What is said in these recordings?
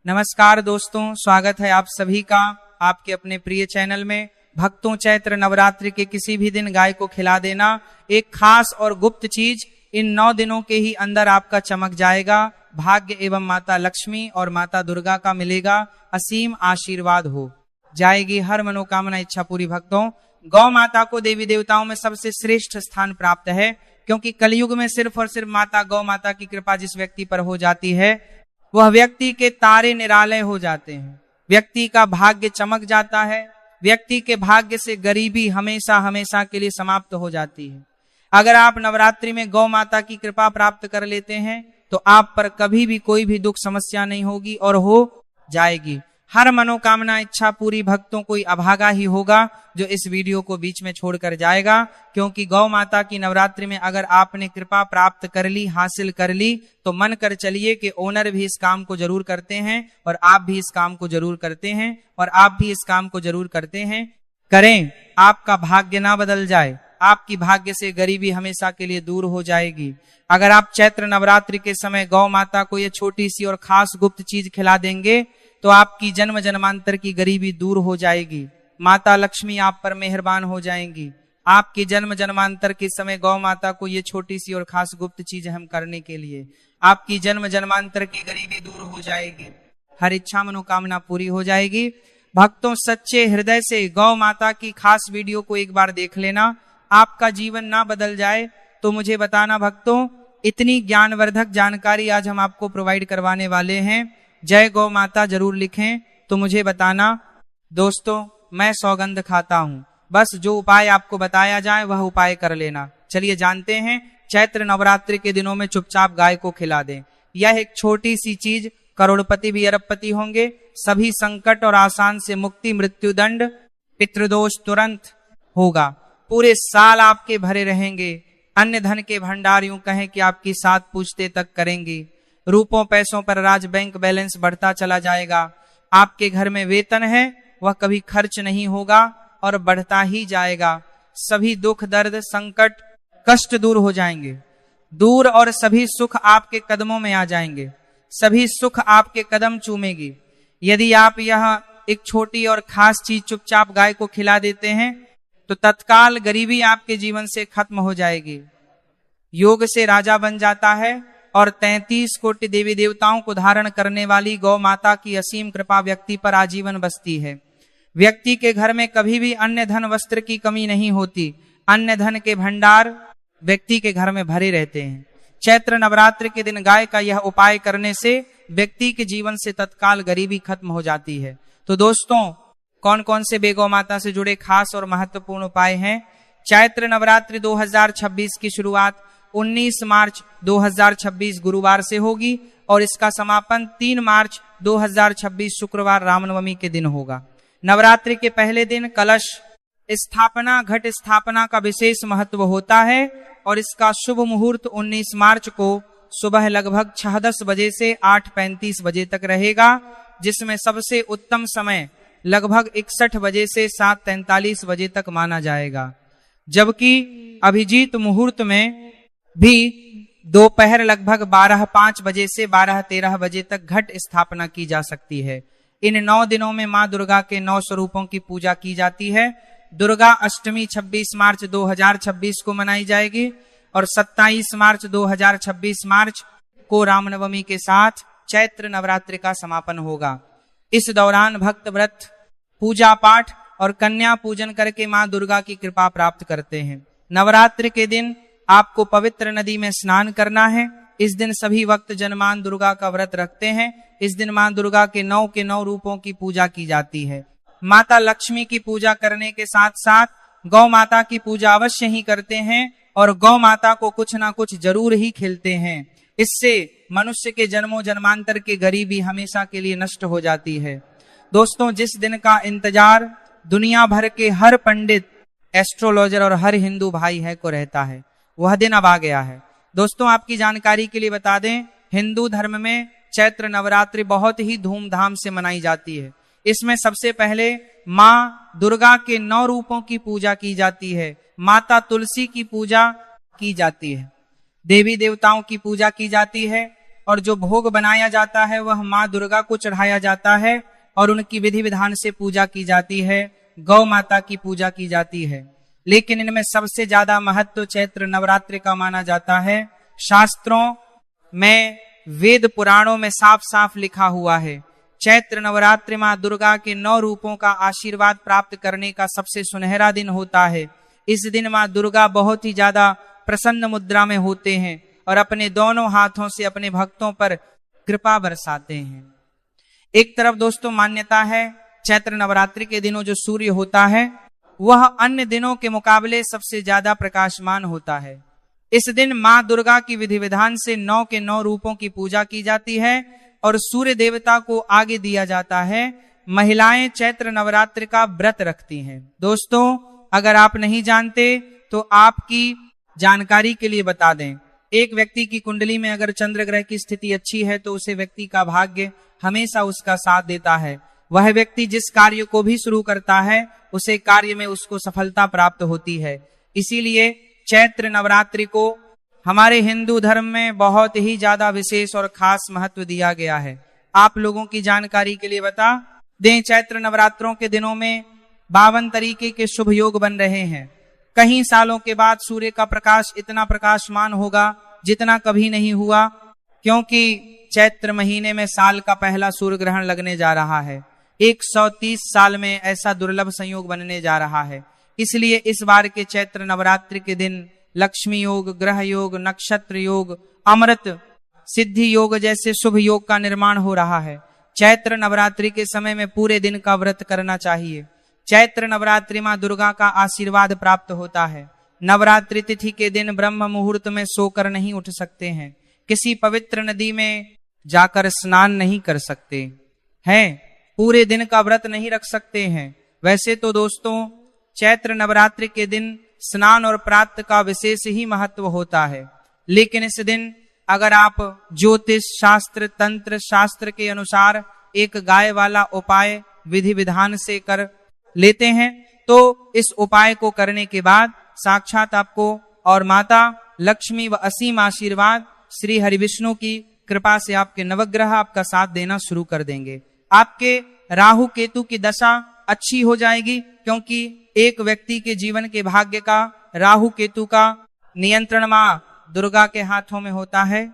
नमस्कार दोस्तों, स्वागत है आप सभी का आपके अपने प्रिय चैनल में। भक्तों, चैत्र नवरात्रि के किसी भी दिन गाय को खिला देना एक खास और गुप्त चीज इन 9 दिनों के ही अंदर आपका चमक जाएगा। भाग्य एवं माता लक्ष्मी और माता दुर्गा का मिलेगा असीम आशीर्वाद हो जाएगी हर मनोकामना इच्छा पूरी। भक्तों, गौ माता को देवी देवताओं में सबसे श्रेष्ठ स्थान प्राप्त है, क्योंकि कलयुग में सिर्फ और सिर्फ माता गौ माता की कृपा जिस व्यक्ति पर हो जाती है वह व्यक्ति के तारे निरालय हो जाते हैं, व्यक्ति का भाग्य चमक जाता है, व्यक्ति के भाग्य से गरीबी हमेशा हमेशा के लिए समाप्त हो जाती है। अगर आप नवरात्रि में गौ माता की कृपा प्राप्त कर लेते हैं तो आप पर कभी भी कोई भी दुख समस्या नहीं होगी और हो जाएगी हर मनोकामना इच्छा पूरी। भक्तों, कोई अभागा ही होगा जो इस वीडियो को बीच में छोड़कर जाएगा, क्योंकि गौ माता की नवरात्रि में अगर आपने कृपा प्राप्त कर ली, हासिल कर ली, तो मन कर चलिए कि ओनर भी इस काम को जरूर करते हैं और आप भी इस काम को जरूर करते हैं और आप भी इस काम को जरूर करते हैं। करें, आपका भाग्य ना बदल जाए, आपकी भाग्य से गरीबी हमेशा के लिए दूर हो जाएगी। अगर आप चैत्र नवरात्रि के समय गौ माता को ये छोटी सी और खास गुप्त चीज खिला देंगे तो आपकी जन्म जन्मांतर की गरीबी दूर हो जाएगी। माता लक्ष्मी आप पर मेहरबान हो जाएंगी। आपकी जन्म जन्मांतर के समय गौ माता को ये छोटी सी और खास गुप्त चीज हम करने के लिए आपकी जन्म जन्मांतर की गरीबी दूर हो जाएगी, हर इच्छा मनोकामना पूरी हो जाएगी। भक्तों, सच्चे हृदय से गौ माता की खास वीडियो को एक बार देख लेना। आपका जीवन ना बदल जाए तो मुझे बताना। भक्तों, इतनी ज्ञानवर्धक जानकारी आज हम आपको प्रोवाइड करवाने वाले हैं। जय गौ माता जरूर लिखें तो मुझे बताना। दोस्तों, मैं सौगंध खाता हूं, बस जो उपाय आपको बताया जाए वह उपाय कर लेना। चलिए जानते हैं। चैत्र नवरात्रि के दिनों में चुपचाप गाय को खिला दें। यह एक छोटी सी चीज करोड़पति भी अरबपति होंगे, सभी संकट और आसान से मुक्ति, मृत्युदंड, पितृदोष तुरंत होगा, पूरे साल आपके भरे रहेंगे। अन्य धन के भंडार यूं कहें कि आपकी 7 पूछते तक करेंगी। रूपों पैसों पर राज बैंक बैलेंस बढ़ता चला जाएगा। आपके घर में वेतन है वह कभी खर्च नहीं होगा और बढ़ता ही जाएगा। सभी दुख दर्द संकट कष्ट दूर हो जाएंगे दूर, और सभी सुख आपके कदमों में आ जाएंगे, सभी सुख आपके कदम चूमेगी। यदि आप यह एक छोटी और खास चीज चुपचाप गाय को खिला देते हैं तो तत्काल गरीबी आपके जीवन से खत्म हो जाएगी। योग से राजा बन जाता है और 33 कोटि देवी देवताओं को धारण करने वाली गौ माता की असीम कृपा व्यक्ति पर आजीवन बसती है। व्यक्ति के घर में कभी भी अन्य धन वस्त्र की कमी नहीं होती, अन्य धन के भंडार व्यक्ति के घर में भरे रहते हैं। चैत्र नवरात्रि के दिन गाय का यह उपाय करने से व्यक्ति के जीवन से तत्काल गरीबी खत्म हो जाती है। तो दोस्तों, कौन कौन से बेगौ माता से जुड़े खास और महत्वपूर्ण उपाय हैं? चैत्र नवरात्रि 2026 की शुरुआत 19 मार्च 2026 गुरुवार से होगी और इसका समापन 3 मार्च 2026 शुक्रवार रामनवमी के दिन होगा। नवरात्रि के पहले दिन कलश स्थापना, घट स्थापना का विशेष महत्व होता है और इसका शुभ मुहूर्त 19 मार्च को सुबह लगभग 6:10 बजे से 8:35 बजे तक रहेगा, जिसमें सबसे उत्तम समय लगभग 61 बजे से 7:43 बजे तक माना जाएगा। जबकि अभिजीत मुहूर्त में भी दोपहर लगभग 12:05 बजे से 12:13 बजे तक घट स्थापना की जा सकती है। इन 9 दिनों में मां दुर्गा के 9 स्वरूपों की पूजा की जाती है। दुर्गा अष्टमी 26 मार्च 2026 को मनाई जाएगी और 27 मार्च 2026 मार्च को रामनवमी के साथ चैत्र नवरात्रि का समापन होगा। इस दौरान भक्त व्रत, पूजा पाठ और कन्या पूजन करके मां दुर्गा की कृपा प्राप्त करते हैं। नवरात्रि के दिन आपको पवित्र नदी में स्नान करना है। इस दिन सभी भक्त जन मां दुर्गा का व्रत रखते हैं। इस दिन मां दुर्गा के 9 रूपों की पूजा की जाती है। माता लक्ष्मी की पूजा करने के साथ साथ गौ माता की पूजा अवश्य ही करते हैं और गौ माता को कुछ ना कुछ जरूर ही खिलाते हैं। इससे मनुष्य के जन्मों जन्मांतर की गरीबी हमेशा के लिए नष्ट हो जाती है। दोस्तों, जिस दिन का इंतजार दुनिया भर के हर पंडित, एस्ट्रोलॉजर और हर हिंदू भाई है को रहता है, वह दिन अब आ गया है। दोस्तों, आपकी जानकारी के लिए बता दें, हिंदू धर्म में चैत्र नवरात्रि बहुत ही धूमधाम से मनाई जाती है। इसमें सबसे पहले मां दुर्गा के 9 रूपों की पूजा की जाती है। माता तुलसी की पूजा की जाती है, देवी देवताओं की पूजा की जाती है और जो भोग बनाया जाता है वह माँ दुर्गा को चढ़ाया जाता है और उनकी विधि विधान से पूजा की जाती है, गौ माता की पूजा की जाती है। लेकिन इनमें सबसे ज्यादा महत्व चैत्र नवरात्रि का माना जाता है। शास्त्रों में, वेद पुराणों में साफ साफ लिखा हुआ है, चैत्र नवरात्रि माँ दुर्गा के 9 रूपों का आशीर्वाद प्राप्त करने का सबसे सुनहरा दिन होता है। इस दिन माँ दुर्गा बहुत ही ज्यादा प्रसन्न मुद्रा में होते हैं और अपने दोनों हाथों से अपने भक्तों पर कृपा बरसाते हैं। एक तरफ दोस्तों मान्यता है चैत्र नवरात्रि के दिनों जो सूर्य होता है वह अन्य दिनों के मुकाबले सबसे ज्यादा प्रकाशमान होता है। इस दिन माँ दुर्गा की विधि विधान से 9 के 9 रूपों की पूजा की जाती है और सूर्य देवता को आगे दिया जाता है। महिलाएं चैत्र नवरात्रि का व्रत रखती हैं। दोस्तों अगर आप नहीं जानते तो आपकी जानकारी के लिए बता दें, एक व्यक्ति की कुंडली में अगर चंद्र ग्रह की स्थिति अच्छी है तो उसे व्यक्ति का भाग्य हमेशा उसका साथ देता है। वह व्यक्ति जिस कार्य को भी शुरू करता है उसे कार्य में उसको सफलता प्राप्त होती है। इसीलिए चैत्र नवरात्रि को हमारे हिंदू धर्म में बहुत ही ज्यादा विशेष और खास महत्व दिया गया है। आप लोगों की जानकारी के लिए बता दें, चैत्र नवरात्रों के दिनों में 52 तरीके के शुभ योग बन रहे हैं। कई सालों के बाद सूर्य का प्रकाश इतना प्रकाशमान होगा जितना कभी नहीं हुआ, क्योंकि चैत्र महीने में साल का पहला सूर्य ग्रहण लगने जा रहा है। 130 साल में ऐसा दुर्लभ संयोग बनने जा रहा है। इसलिए इस बार के चैत्र नवरात्रि के दिन लक्ष्मी योग, ग्रह योग, नक्षत्र योग, अमृत सिद्धि योग जैसे शुभ योग का निर्माण हो रहा है। चैत्र नवरात्रि के समय में पूरे दिन का व्रत करना चाहिए। चैत्र नवरात्रि माँ दुर्गा का आशीर्वाद प्राप्त होता है। नवरात्रि तिथि के दिन ब्रह्म मुहूर्त में सोकर नहीं उठ सकते हैं, किसी पवित्र नदी में जाकर स्नान नहीं कर सकते हैं, पूरे दिन का व्रत नहीं रख सकते हैं। वैसे तो दोस्तों चैत्र नवरात्रि के दिन स्नान और प्रातः का विशेष ही महत्व होता है, लेकिन इस दिन अगर आप ज्योतिष शास्त्र, तंत्र शास्त्र के अनुसार एक गाय वाला उपाय विधि विधान से कर लेते हैं तो इस उपाय को करने के बाद साक्षात आपको और माता लक्ष्मी व असीम आशीर्वाद श्री हरिविष्णु की कृपा से आपके नवग्रह आपका साथ देना शुरू कर देंगे। आपके राहु केतु की दशा अच्छी हो जाएगी, क्योंकि एक व्यक्ति के जीवन के भाग्य का राहु केतु का नियंत्रण माँ दुर्गा के हाथों में होता है।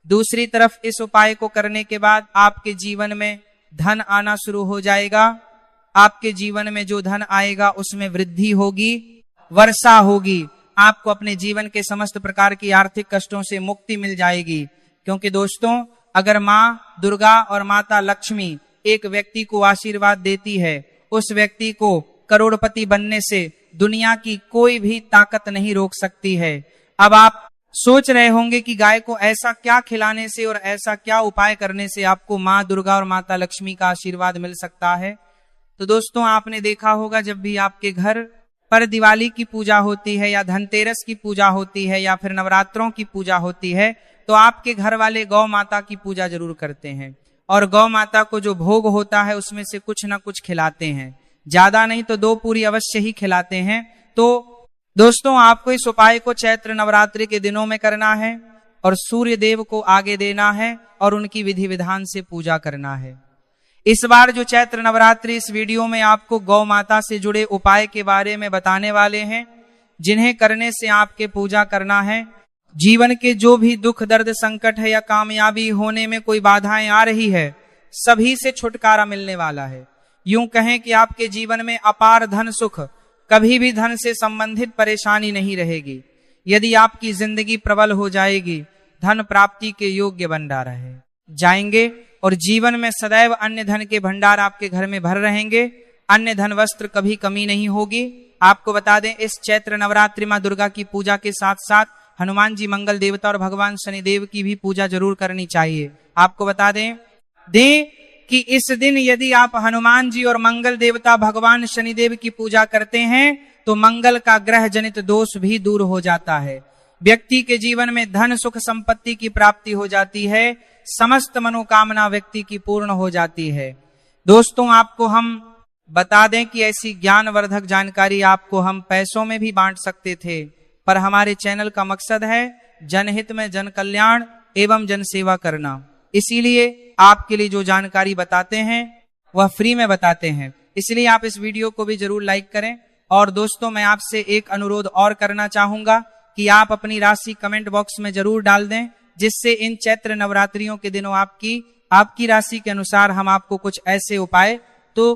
दूसरी तरफ इस उपाय को करने के बाद आपके जीवन में धन आना शुरू हो जाएगा। आपके जीवन में जो धन आएगा उसमें वृद्धि होगी, वर्षा होगी। आपको अपने जीवन के समस्त प्रकार की आर्थिक कष्टों से मुक्ति मिल जाएगी, क्योंकि दोस्तों अगर माँ दुर्गा और माता लक्ष्मी एक व्यक्ति को आशीर्वाद देती है, उस व्यक्ति को करोड़पति बनने से दुनिया की कोई भी ताकत नहीं रोक सकती है। अब आप सोच रहे होंगे कि गाय को ऐसा क्या खिलाने से और ऐसा क्या उपाय करने से आपको माँ दुर्गा और माता लक्ष्मी का आशीर्वाद मिल सकता है। तो दोस्तों आपने देखा होगा जब भी आपके घर पर दिवाली की पूजा होती है या धनतेरस की पूजा होती है या फिर नवरात्रों की पूजा होती है तो आपके घर वाले गौ माता की पूजा जरूर करते हैं और गौ माता को जो भोग होता है उसमें से कुछ ना कुछ खिलाते हैं, ज्यादा नहीं तो 2 पूरी अवश्य ही खिलाते हैं। तो दोस्तों आपको इस उपाय को चैत्र नवरात्रि के दिनों में करना है और सूर्य देव को आगे देना है और उनकी विधि विधान से पूजा करना है। इस बार जो चैत्र नवरात्रि इस वीडियो में आपको गौ माता से जुड़े उपाय के बारे में बताने वाले हैं, जिन्हें करने से आपके पूजा करना है। जीवन के जो भी दुख दर्द संकट है या कामयाबी होने में कोई बाधाएं आ रही है, सभी से छुटकारा मिलने वाला है। यूं कहें कि आपके जीवन में अपार धन सुख, कभी भी धन से संबंधित परेशानी नहीं रहेगी। यदि आपकी जिंदगी प्रबल हो जाएगी, धन प्राप्ति के योग्य भंडार रहे जाएंगे और जीवन में सदैव अन्य धन के भंडार आपके घर में भर रहेंगे। अन्य धन वस्त्र कभी कमी नहीं होगी। आपको बता दें इस चैत्र नवरात्रि माँ दुर्गा की पूजा के साथ साथ हनुमान जी मंगल देवता और भगवान शनिदेव की भी पूजा जरूर करनी चाहिए। आपको बता दें कि इस दिन यदि आप हनुमान जी और मंगल देवता भगवान शनिदेव की पूजा करते हैं तो मंगल का ग्रह जनित दोष भी दूर हो जाता है। व्यक्ति के जीवन में धन सुख संपत्ति की प्राप्ति हो जाती है, समस्त मनोकामना व्यक्ति की पूर्ण हो जाती है। दोस्तों आपको हम बता दें कि ऐसी ज्ञानवर्धक जानकारी आपको हम पैसों में भी बांट सकते थे, पर हमारे चैनल का मकसद है जनहित में जन कल्याण एवं जनसेवा करना। इसीलिए आपके लिए जो जानकारी बताते हैं वह फ्री में बताते हैं, इसलिए आप इस वीडियो को भी जरूर लाइक करें। और दोस्तों, मैं आपसे एक अनुरोध और करना चाहूंगा कि आप अपनी राशि कमेंट बॉक्स में जरूर डाल दें, जिससे इन चैत्र नवरात्रियों के दिनों आपकी राशि के अनुसार हम आपको कुछ ऐसे उपाय तो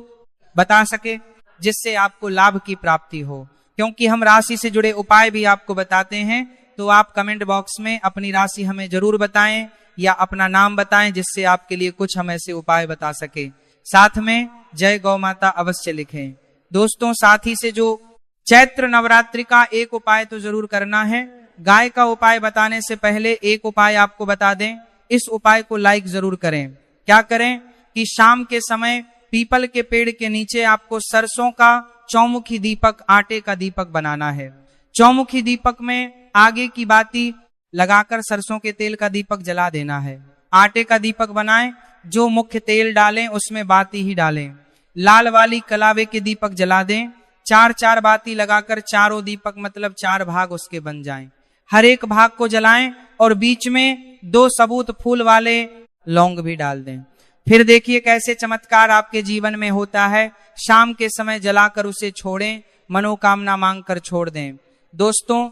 बता सके जिससे आपको लाभ की प्राप्ति हो। क्योंकि हम राशि से जुड़े उपाय भी आपको बताते हैं, तो आप कमेंट बॉक्स में अपनी राशि हमें जरूर बताएं या अपना नाम बताएं, जिससे आपके लिए कुछ हम ऐसे उपाय बता सके। साथ में जय गौ माता अवश्य लिखें। दोस्तों, साथ ही से जो चैत्र नवरात्रि का एक उपाय तो जरूर करना है। गाय का उपाय बताने से पहले एक उपाय आपको बता दें, इस उपाय को लाइक जरूर करें। क्या करें कि शाम के समय पीपल के पेड़ के नीचे आपको सरसों का चौमुखी दीपक, आटे का दीपक बनाना है। चौमुखी दीपक में आगे की बाती लगाकर सरसों के तेल का दीपक जला देना है। आटे का दीपक बनाएं, जो मुख्य तेल डालें उसमें बाती ही डालें। लाल वाली कलावे के दीपक जला दें। 4-4 बाती लगाकर चारों दीपक मतलब 4 भाग उसके बन जाएं। हर एक भाग को जलाएं और बीच में 2 सबूत फूल वाले लौंग भी डाल दें। फिर देखिए कैसे चमत्कार आपके जीवन में होता है। शाम के समय जलाकर उसे छोड़ें, मनोकामना मांग कर छोड़ दें। दोस्तों,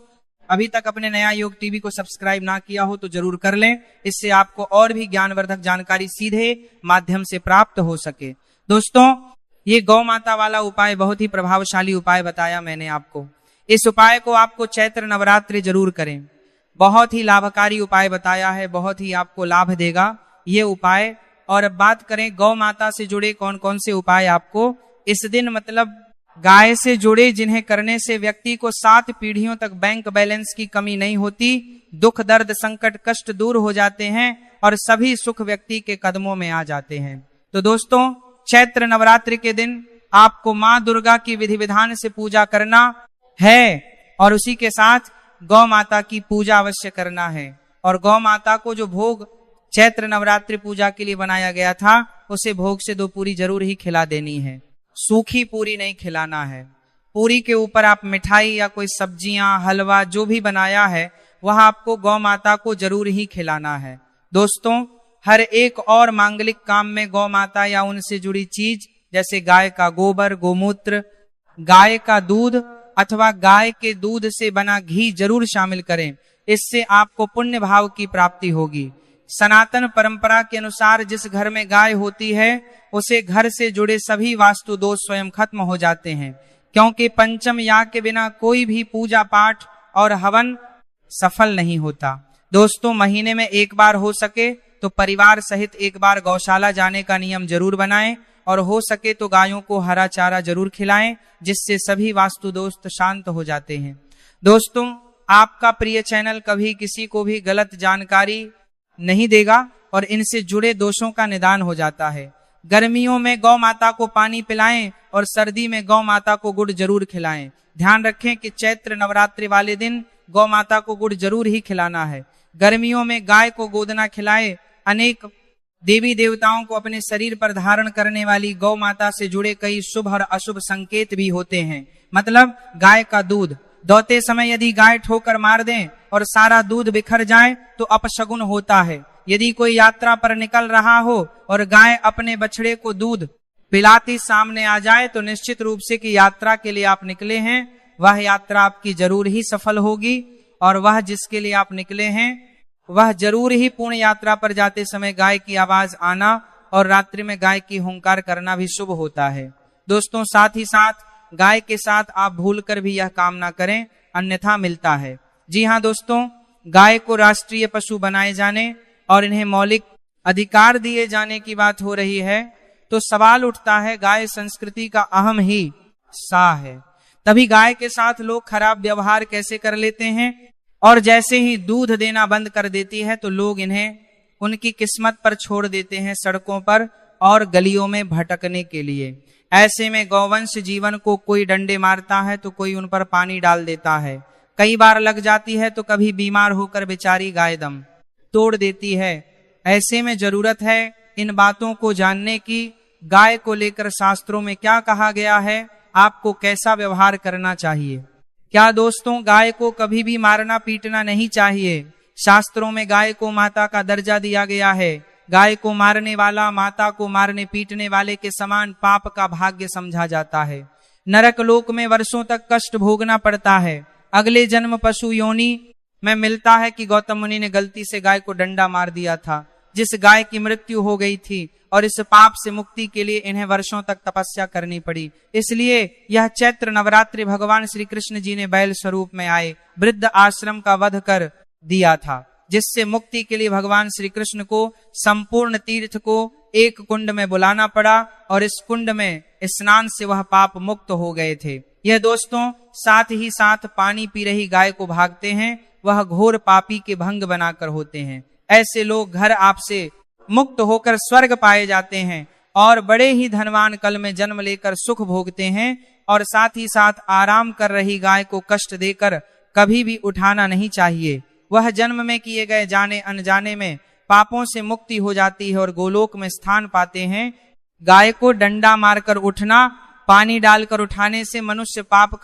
अभी तक अपने नया योग टीवी को सब्सक्राइब ना किया हो तो जरूर कर लें, इससे आपको और भी ज्ञानवर्धक जानकारी सीधे माध्यम से प्राप्त हो सके। दोस्तों, ये गौ माता वाला उपाय बहुत ही प्रभावशाली उपाय बताया मैंने आपको। इस उपाय को आपको चैत्र नवरात्रि जरूर करें। बहुत ही लाभकारी उपाय बताया है, बहुत ही आपको लाभ देगा ये उपाय। और अब बात करें गौ माता से जुड़े कौन कौन से उपाय आपको इस दिन, मतलब गाय से जुड़े, जिन्हें करने से व्यक्ति को 7 पीढ़ियों तक बैंक बैलेंस की कमी नहीं होती, दुख दर्द संकट कष्ट दूर हो जाते हैं और सभी सुख व्यक्ति के कदमों में आ जाते हैं। तो दोस्तों, चैत्र नवरात्रि के दिन आपको माँ दुर्गा की विधि विधान से पूजा करना है और उसी के साथ गौ माता की पूजा अवश्य करना है। और गौ माता को जो भोग चैत्र नवरात्रि पूजा के लिए बनाया गया था, उसे भोग से 2 पूरी जरूर ही खिला देनी है। सूखी पूरी नहीं खिलाना है। पूरी के ऊपर आप मिठाई या कोई सब्जियां, हलवा जो भी बनाया है वह आपको गौ माता को जरूर ही खिलाना है। दोस्तों, हर एक और मांगलिक काम में गौ माता या उनसे जुड़ी चीज जैसे गाय का गोबर, गोमूत्र, गाय का दूध अथवा गाय के दूध से बना घी जरूर शामिल करें। इससे आपको पुण्य भाव की प्राप्ति होगी। सनातन परंपरा के अनुसार जिस घर में गाय होती है उसे घर से जुड़े सभी वास्तु दोष स्वयं खत्म हो जाते हैं, क्योंकि पंचम याग के बिना कोई भी पूजा पाठ और हवन सफल नहीं होता। दोस्तों, महीने में एक बार हो सके तो परिवार सहित एक बार गौशाला जाने का नियम जरूर बनाएं और हो सके तो गायों को हरा चारा जरूर खिलाएं, जिससे सभी वास्तु दोष शांत हो जाते हैं। दोस्तों, आपका प्रिय चैनल कभी किसी को भी गलत जानकारी नहीं देगा और इनसे जुड़े दोषों का निदान हो जाता है। गर्मियों में गौ माता को पानी पिलाएं और सर्दी में गौ माता को गुड़ जरूर खिलाएं। ध्यान रखें कि चैत्र नवरात्रि वाले दिन गौ माता को गुड़ जरूर ही खिलाना है। गर्मियों में गाय को गोदना खिलाए। अनेक देवी देवताओं को अपने शरीर पर धारण करने वाली गौ माता से जुड़े कई शुभ और अशुभ संकेत भी होते हैं। मतलब गाय का दूध दोते समय यदि गाय ठोकर मार दें और सारा दूध बिखर जाए तो अपशगुन होता है। यदि कोई यात्रा पर निकल रहा हो और गाय अपने बछड़े को दूध पिलाती सामने आ जाए तो निश्चित रूप से कि यात्रा के लिए आप निकले हैं वह यात्रा आपकी जरूर ही सफल होगी और वह जिसके लिए आप निकले हैं वह जरूर ही पूर्ण यात्रा पर जाते समय गाय की आवाज आना और रात्रि में गाय की हुंकार करना भी शुभ होता है। दोस्तों, साथ ही साथ गाय के साथ आप भूलकर भी यह काम ना करें, अन्यथा मिलता है। जी हाँ दोस्तों, गाय को राष्ट्रीय पशु बनाए जाने और इन्हें मौलिक अधिकार दिए जाने की बात हो रही है तो सवाल उठता है, गाय संस्कृति का अहम ही सा है, तभी गाय के साथ लोग खराब व्यवहार कैसे कर लेते हैं और जैसे ही दूध देना बंद कर देती है तो लोग इन्हें उनकी किस्मत पर छोड़ देते हैं सड़कों पर और गलियों में भटकने के लिए। ऐसे में गौवंश जीवन को कोई डंडे मारता है तो कोई उन पर पानी डाल देता है, कई बार लग जाती है तो कभी बीमार होकर बेचारी गाय दम तोड़ देती है। ऐसे में जरूरत है इन बातों को जानने की। गाय को लेकर शास्त्रों में क्या कहा गया है, आपको कैसा व्यवहार करना चाहिए। क्या दोस्तों, गाय को कभी भी मारना पीटना नहीं चाहिए। शास्त्रों में गाय को माता का दर्जा दिया गया है। गाय को मारने वाला माता को मारने पीटने वाले के समान पाप का भाग्य समझा जाता है। नरक लोक में वर्षों तक कष्ट भोगना पड़ता है। अगले जन्म पशु योनि में मिलता है कि गौतम मुनि ने गलती से गाय को डंडा मार दिया था, जिस गाय की मृत्यु हो गई थी, और इस पाप से मुक्ति के लिए इन्हें वर्षों तक तपस्या करनी पड़ी। इसलिए यह चैत्र नवरात्रि भगवान श्री कृष्ण जी ने बैल स्वरूप में आए वृद्ध आश्रम का वध कर दिया था, जिससे मुक्ति के लिए भगवान श्री कृष्ण को संपूर्ण तीर्थ को एक कुंड में बुलाना पड़ा, और इस कुंड में स्नान से वह पाप मुक्त हो गए थे। यह दोस्तों साथ ही साथ पानी पी रही गाय को भागते हैं, वह घोर पापी के भंग बनाकर होते हैं। ऐसे लोग घर आपसे मुक्त होकर स्वर्ग पाए जाते हैं और बड़े ही धनवान कल में जन्म लेकर सुख भोगते हैं, और साथ ही साथ आराम कर रही गाय को कष्ट देकर कभी भी उठाना नहीं चाहिए। वह जन्म में किए गए जाने अनजाने में पापों से मुक्ति हो जाती है और गोलोक में स्थान पाते हैं। गाय को डंडा मारकर उठना, पानी डालकर उठाने से मनुष्य पाप